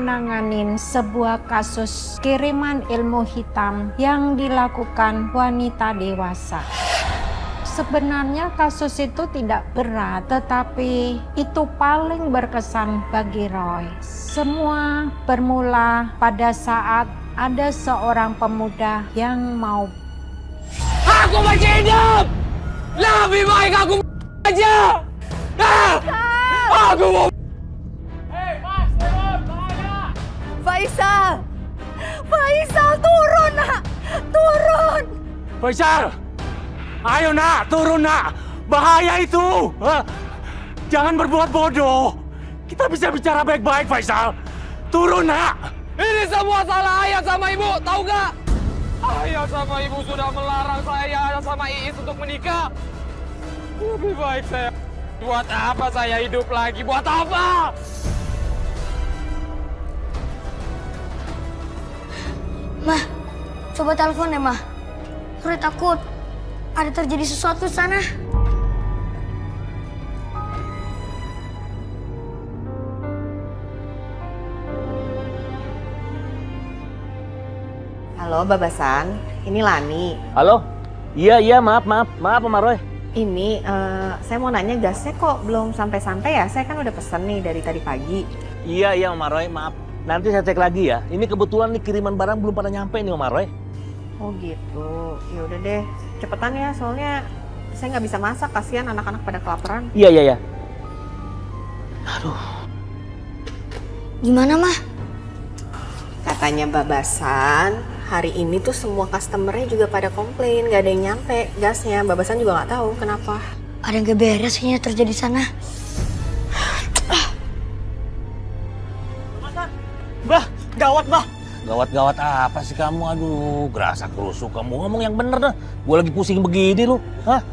nanganin sebuah kasus kiriman ilmu hitam yang dilakukan wanita dewasa. Sebenarnya kasus itu tidak berat, tetapi itu paling berkesan bagi Roy. Semua bermula pada saat ada seorang pemuda yang mau. Aku masih hidup! Lebih baik aku aja! Aku mau... Hei, Mas, turun! Bahaya! Faisal! Faisal, turun, nak! Turun! Faisal! Ayo, nak! Turun, nak! Bahaya itu! Jangan berbuat bodoh! Kita bisa bicara baik-baik, Faisal! Turun, nak! Ini semua salah ayah sama ibu, tahu gak? Ayah sama ibu sudah melarang saya sama Iis untuk menikah. Lebih baik saya... Buat apa saya hidup lagi? Buat apa? Mah, coba telepon deh, Mah. Roy takut ada terjadi sesuatu di sana. Halo, Babasan. Ini Lani. Halo? Iya, maaf Om Roy. Ini, saya mau nanya gasnya kok belum sampai-sampai ya? Saya kan udah pesen nih dari tadi pagi. Iya Om Roy, maaf. Nanti saya cek lagi ya. Ini kebetulan nih kiriman barang belum pada nyampe nih Om Roy. Oh gitu. Ya udah deh, cepetan ya. Soalnya saya nggak bisa masak. Kasihan anak-anak pada kelaparan. Iya. Aduh. Gimana, Mah? Katanya Babasan, hari ini tuh semua customernya juga pada komplain, nggak ada yang nyampe gasnya. Babasan juga nggak tahu kenapa. Ada yang gak beres kayaknya terjadi di sana. Bah, gawat bah. Gawat apa sih kamu? Aduh, gerasa kerusuk kamu. Ngomong yang bener dah. Gue lagi pusing begini lu. Hah?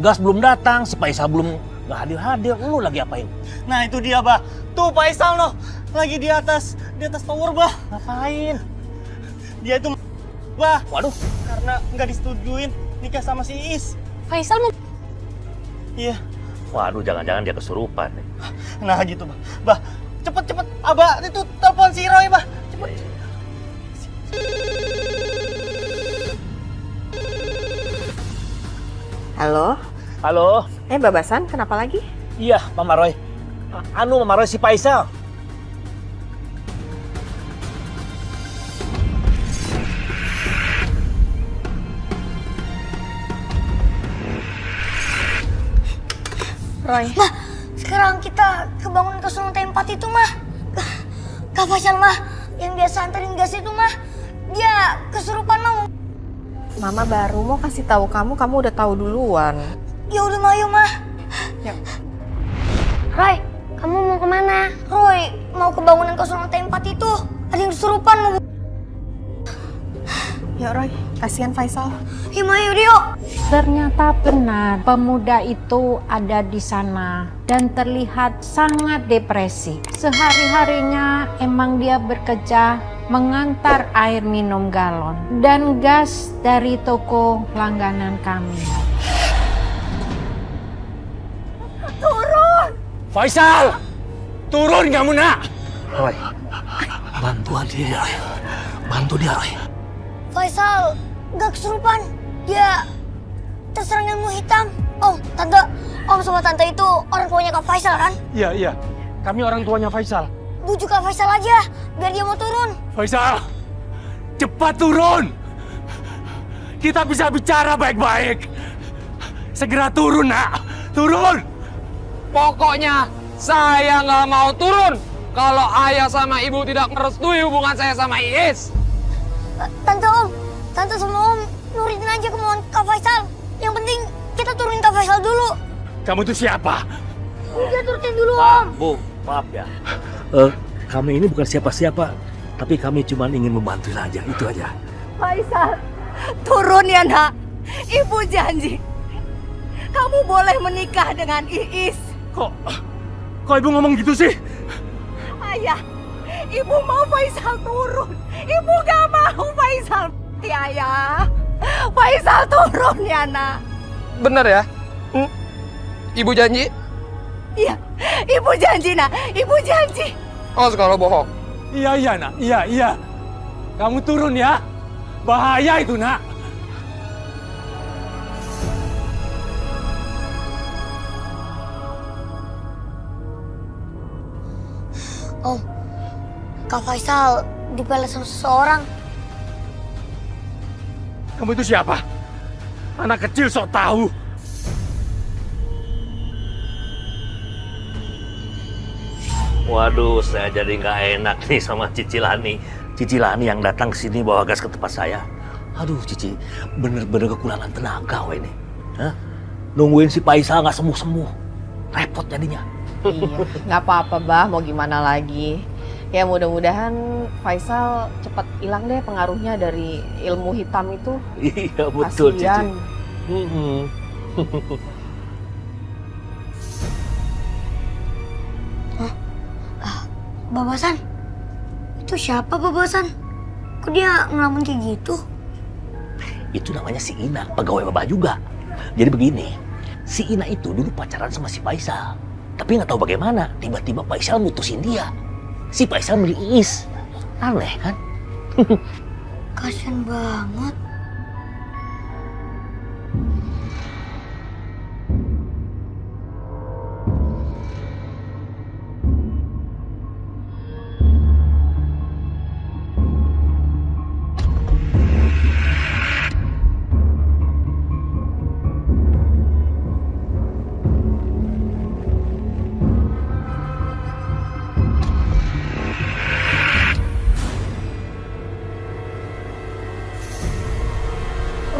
Gas belum datang, si Faisal belum nggak hadir. Lu lagi apain? Nah itu dia, Bah. Tuh Faisal noh, lagi di atas tower, Bah. Ngapain? Dia itu, Bah. Waduh. Karena nggak disetujuin nikah sama si Iis. Faisal mau... Iya. Waduh, jangan-jangan dia kesurupan. Nah gitu, Bah. Bah, cepet. Abah, itu telepon si Roy, Bah. Cepet. Halo? Halo? Babasan, kenapa lagi? Iya, Mama Roy. Mama Roy si Faisal. Roy. Mah, sekarang kita kebangun ke Sungai Tempat itu, Mah. Kak Faisal, Mah, yang biasa anterin gas itu, Mah. Dia kesurupan, Mah. Mama baru mau kasih tahu kamu udah tahu duluan. Ya udah, Mah, yuk, Mah. Yuk. Roy, kamu mau kemana? Roy, mau ke bangunan 004 itu. Ada yang kesurupan, Mah. Ya Roy, kasihan Faisal. Ya, Mah, yuk. Ternyata benar pemuda itu ada di sana dan terlihat sangat depresi. Sehari-harinya emang dia bekerja mengantar air minum galon dan gas dari toko langganan kami. Turun! Faisal! Turun kamu, nak! Roy, bantu dia, Roy. Bantu dia, Roy. Faisal, gak kesurupan. Dia terserang ilmu hitam. Om, Tante, Om sama Tante itu orang tuanya Kak Faisal kan? Iya. Kami orang tuanya Faisal. Bujuk Kak Faisal aja, biar dia mau turun. Faisal! Cepat turun! Kita bisa bicara baik-baik. Segera turun, nak! Turun! Pokoknya saya nggak mau turun kalau ayah sama ibu tidak merestui hubungan saya sama Iis. Tante Om, Tante sama Om nurutin aja kemauan Kak Faisal. Yang penting kita turunin Kak Faisal dulu. Kamu tuh siapa? Udah turutin dulu Pak, Om. Bu, maaf ya. Kami ini bukan siapa-siapa, tapi kami cuma ingin membantu saja, itu aja. Faisal, turun ya nak. Ibu janji, kamu boleh menikah dengan Iis. Kok ibu ngomong gitu sih? Ayah, ibu mau Faisal turun. Ibu gak mau Faisal mati, ayah. Faisal turun ya nak. Bener ya? Ibu janji? Iya, ibu janji nak. Ibu janji. Oh, kalau bohong. Iya, nak. Iya. Kamu turun ya. Bahaya itu, nak. Om, Kak Faisal dipelet sama seseorang. Kamu itu siapa? Anak kecil sok tahu. Waduh, saya jadi nggak enak nih sama Cici Lani. Cici Lani yang datang ke sini bawa gas ke tempat saya. Aduh, Cici, bener-bener kekurangan tenaga weh ini. Hah? Nungguin si Faisal nggak sembuh-sembuh. Repot jadinya. Iya, nggak apa-apa, Bah. Mau gimana lagi? Ya mudah-mudahan Faisal cepat hilang deh pengaruhnya dari ilmu hitam itu. Iya, betul, Cici. Kasian. Babasan? Itu siapa Babasan? Kok dia ngelamun kayak gitu? Itu namanya si Ina, pegawai Babah juga. Jadi begini, si Ina itu dulu pacaran sama si Faisal. Tapi nggak tahu bagaimana, tiba-tiba Faisal mutusin dia. Si Faisal milih Iis. Aneh kan? Kasian banget.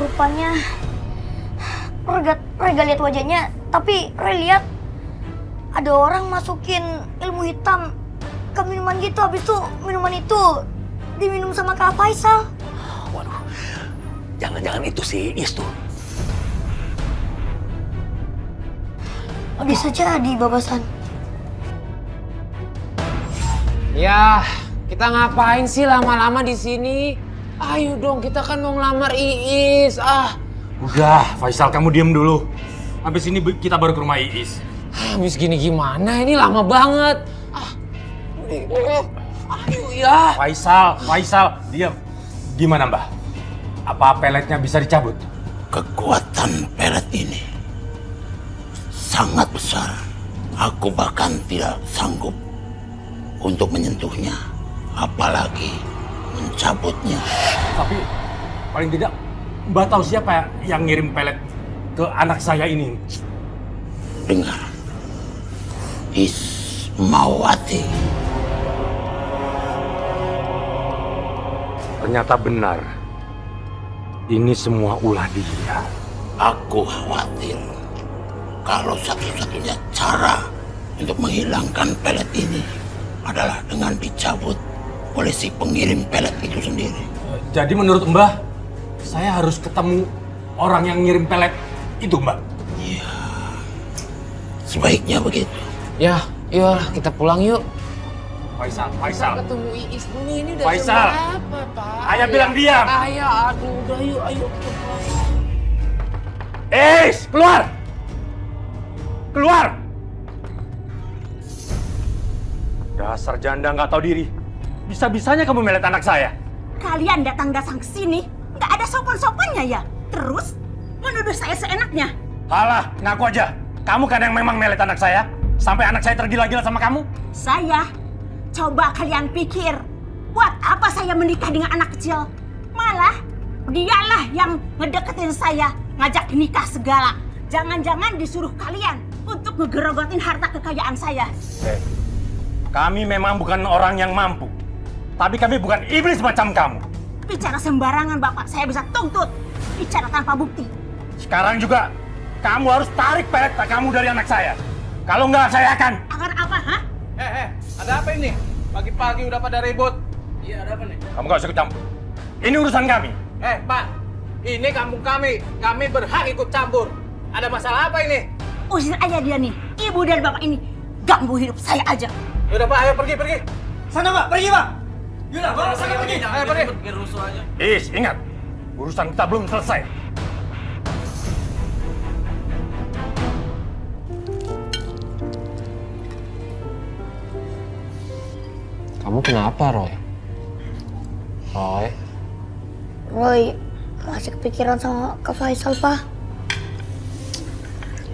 Rupanya Rega lihat wajahnya, tapi Rega lihat ada orang masukin ilmu hitam ke minuman gitu. Habis itu minuman itu diminum sama Kak Faisal. Waduh, jangan-jangan itu si Iis tuh. Bisa jadi Babasan. Ya, kita ngapain sih lama-lama di sini? Ayo dong, kita kan mau ngelamar Iis. Udah, Faisal kamu diem dulu. Habis ini kita baru ke rumah Iis. Habis gini gimana? Ini lama banget. Ayo ya. Faisal, diam. Gimana, Mbah? Apa peletnya bisa dicabut? Kekuatan pelet ini sangat besar. Aku bahkan tidak sanggup untuk menyentuhnya, apalagi mencabutnya. Tapi paling tidak Mbah tahu siapa yang ngirim pelet ke anak saya ini. Dengar, Ismawati. Ternyata benar. Ini semua ulah dia. Aku khawatir kalau satu-satunya cara untuk menghilangkan pelet ini adalah dengan dicabut oleh si pengirim pelet itu sendiri. Jadi menurut Mbah, saya harus ketemu orang yang ngirim pelet itu, Mbah. Ya, sebaiknya begitu. Ya, yuk kita pulang yuk. Faisal. Ketemu Iis dulu, ini udah Faisal. jam berapa, Pak? Ayah bilang diam. Ayah, aduh, udah yuk, ayo. Keluar! Keluar! Dasar janda nggak tahu diri. Bisa-bisanya kamu melet anak saya. Kalian datang-datang ke sini, nggak ada sopan-sopannya ya? Terus menuduh saya seenaknya. Alah, ngaku aja. Kamu kan yang memang melet anak saya. Sampai anak saya tergila-gila sama kamu. Saya, coba kalian pikir, buat apa saya menikah dengan anak kecil? Malah, dialah yang ngedeketin saya, ngajak nikah segala. Jangan-jangan disuruh kalian untuk ngegerogotin harta kekayaan saya. Kami memang bukan orang yang mampu. Tapi kami bukan iblis macam kamu. Bicara sembarangan, Bapak. Saya bisa tuntut. Bicara tanpa bukti. Sekarang juga, kamu harus tarik pelet kamu dari anak saya. Kalau nggak, saya akan... Akan apa, hah? Ada apa ini? Pagi-pagi udah pada ribut. Iya, ada apa nih? Kamu nggak usah ikut campur. Ini urusan kami. Pak, ini kampung kami. Kami berhak ikut campur. Ada masalah apa ini? Usir aja dia nih. Ibu dan bapak ini ganggu hidup saya aja. Yaudah Pak, ayo pergi. Sana Pak, pergi Pak. Yaudah, bawa sana pergi. Ayo pergi. Ingat, urusan kita belum selesai. Kamu kenapa, Roy? Roy? Roy masih kepikiran sama Kak Faisal, Pak.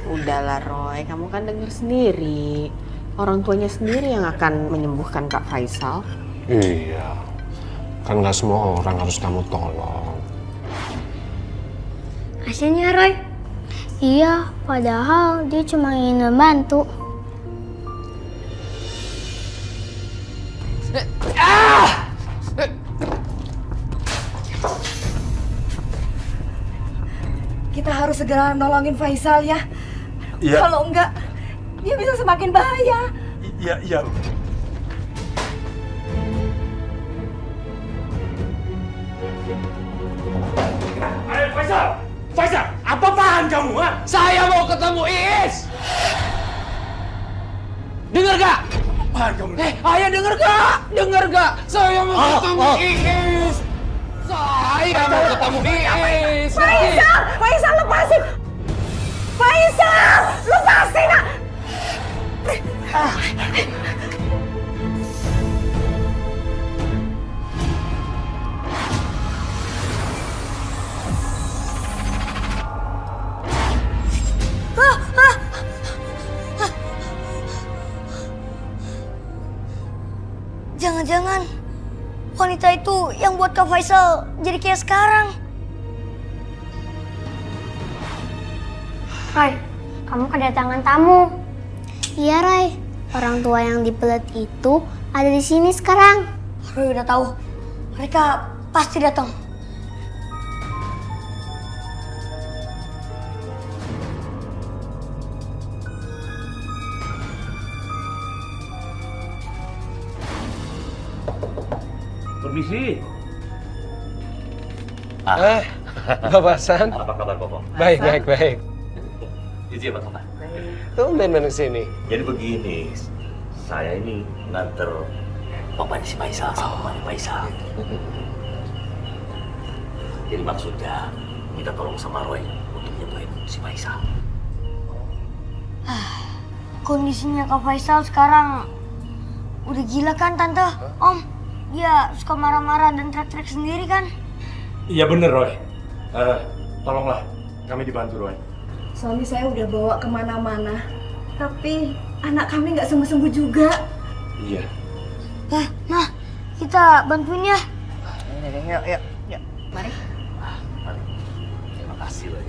Udahlah Roy, kamu kan dengar sendiri. Orang tuanya sendiri yang akan menyembuhkan Kak Faisal. Iya. Kan gak semua orang harus kamu tolong. Kasian ya, Roy. Iya, padahal dia cuma ingin membantu. Kita harus segera nolongin Faisal ya. Iya. Kalau enggak, dia bisa semakin bahaya. Iya. Ayo Faisal, apa paham kamu, ha? Saya mau ketemu Iis! Dengar gak? Paham kamu? Ayah dengar gak? Dengar gak? Saya mau ketemu Iis! Saya mau ketemu Iis! Faisal lepasin! Faisal, lepasin! Jangan-jangan wanita itu yang buat Kak Faisal jadi kayak sekarang. Roy, kamu kedatangan tamu. Iya, Roy. Orang tua yang dipelet itu ada di sini sekarang. Roy udah tahu. Mereka pasti datang. Permisi. Bapak San. Apa kabar, Bapak? Baik. Izin, Pak Tata. Tumben main kesini. Jadi begini, saya ini nganter bapaknya si Faisal sama mamanya Faisal. Jadi maksudnya minta tolong sama Roy untuk nyembuhin si Faisal. Kondisinya Kak Faisal sekarang udah gila kan, Tante? Om, dia suka marah-marah dan teriak-teriak sendiri kan? Iya bener, Roy. Tolonglah, kami dibantu, Roy. Suami saya udah bawa kemana-mana, tapi anak kami nggak sembuh-sembuh juga. Iya. Nah, kita bantuin ya. Yuk. Mari. Terima kasih, Roy.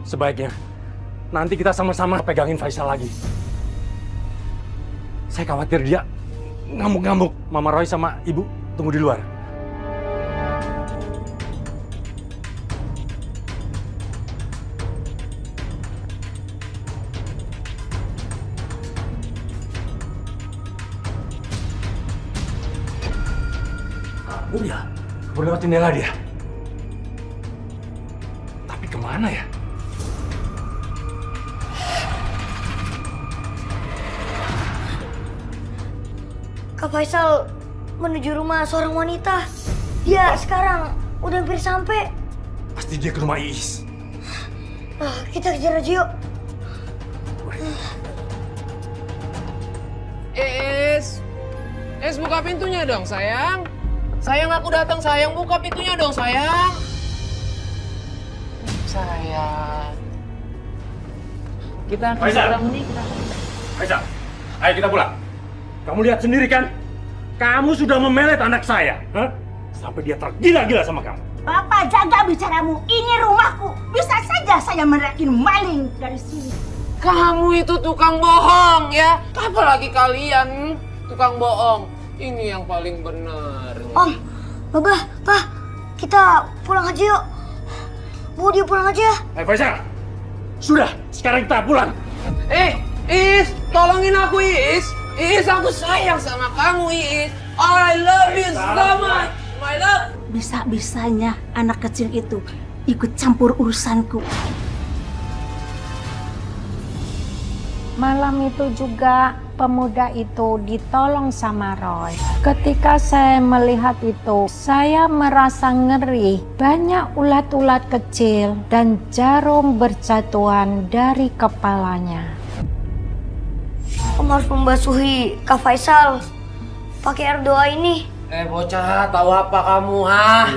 Sebaiknya nanti kita sama-sama pegangin Faisal lagi. Saya khawatir dia ngamuk-ngamuk. Mama Roy sama Ibu tunggu di luar. Oh ya, lewat jendela dia. Tapi kemana ya? Kak Faisal menuju rumah seorang wanita. Dia sekarang udah hampir sampai. Pasti dia ke rumah Iis. Kita kejar aja yuk. Iis buka pintunya dong, sayang. Sayang, aku datang, sayang. Buka pintunya dong, sayang. Sayang. Kita akan segera menikah. Faisal, ayo kita pulang. Kamu lihat sendiri kan? Kamu sudah memelet anak saya. Sampai dia tergila-gila sama kamu. Bapak jaga bicaramu, ini rumahku. Bisa saja saya meneriakin maling dari sini. Kamu itu tukang bohong, ya. Apalagi kalian, tukang bohong. Ini yang paling benar. Om, Baba, Pak, kita pulang aja yuk. Bawa dia pulang aja. Ayo Faisal, sudah, sekarang kita pulang. Iis, tolongin aku, Iis. Iis, aku sayang sama kamu, Iis. I love you so much, my love. Bisa-bisanya anak kecil itu ikut campur urusanku. Malam itu juga pemuda itu ditolong sama Roy. Ketika saya melihat itu, saya merasa ngeri. Banyak ulat-ulat kecil dan jarum berjatuhan dari kepalanya. Om harus membasuhi Kak Faisal pakai air doa ini. Bocah, tahu apa kamu, ha?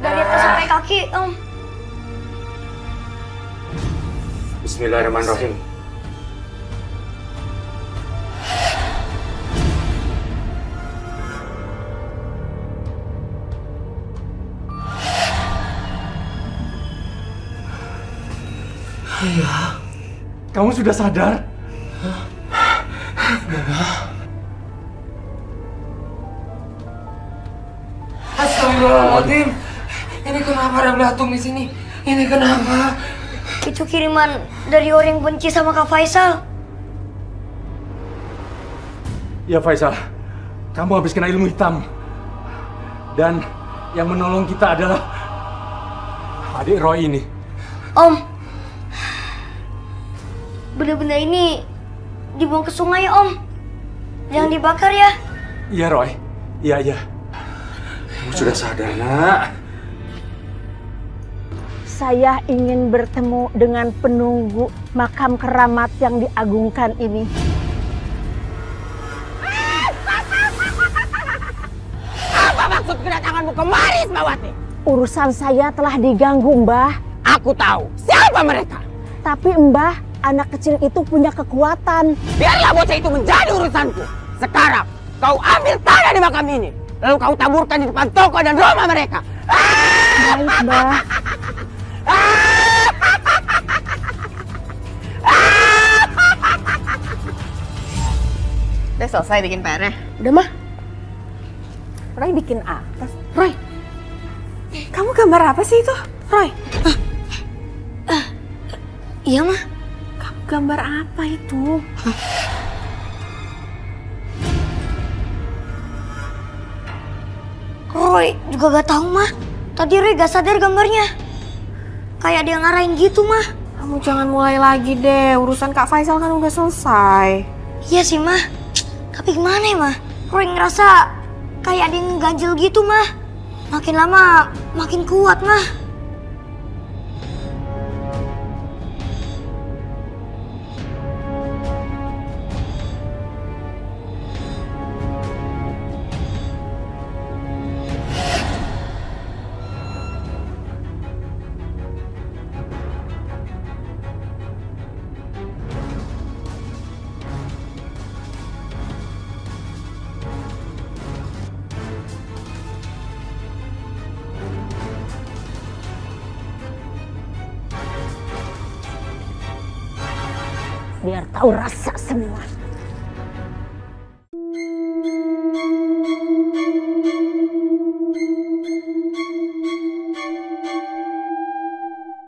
Dari atas sampai kaki, Om. Bismillahirrahmanirrahim. Ayah, kamu sudah sadar? Astagfirullahaladzim. Ini kenapa ada belatung di sini? Ini kenapa? Itu kiriman dari orang yang benci sama Kak Faisal. Ya Faisal, kamu habis kena ilmu hitam. Dan yang menolong kita adalah adik Roy ini. Om, benda-benda ini dibuang ke sungai, Om. Jangan dibakar ya. Iya Roy, iya. Kamu sudah sadar, nak? Saya ingin bertemu dengan penunggu makam keramat yang diagungkan ini. Apa maksud kedatanganmu kemari, Ismawati? Urusan saya telah diganggu, Mbah. Aku tahu siapa mereka. Tapi Mbah, anak kecil itu punya kekuatan. Biarlah bocah itu menjadi urusanku. Sekarang kau ambil tanah di makam ini, lalu kau taburkan di depan toko dan rumah mereka. Baik, Mbah. Udah selesai bikin PR-nya? Udah, Mah. Roy bikin apa? Roy, kamu gambar apa sih itu? Roy, Iya, Mah. kamu gambar apa itu? Roy juga gak tahu, Mah. Tadi Roy gak sadar gambarnya. Kayak dia ngarahin gitu, Mah. Kamu jangan mulai lagi deh, urusan Kak Faisal kan udah selesai. Iya sih, Mah. Tapi gimana ya, Mah? Roy ngerasa kayak ada yang ganjel gitu, Mah. Makin lama makin kuat, Mah. Biar tahu rasa semua.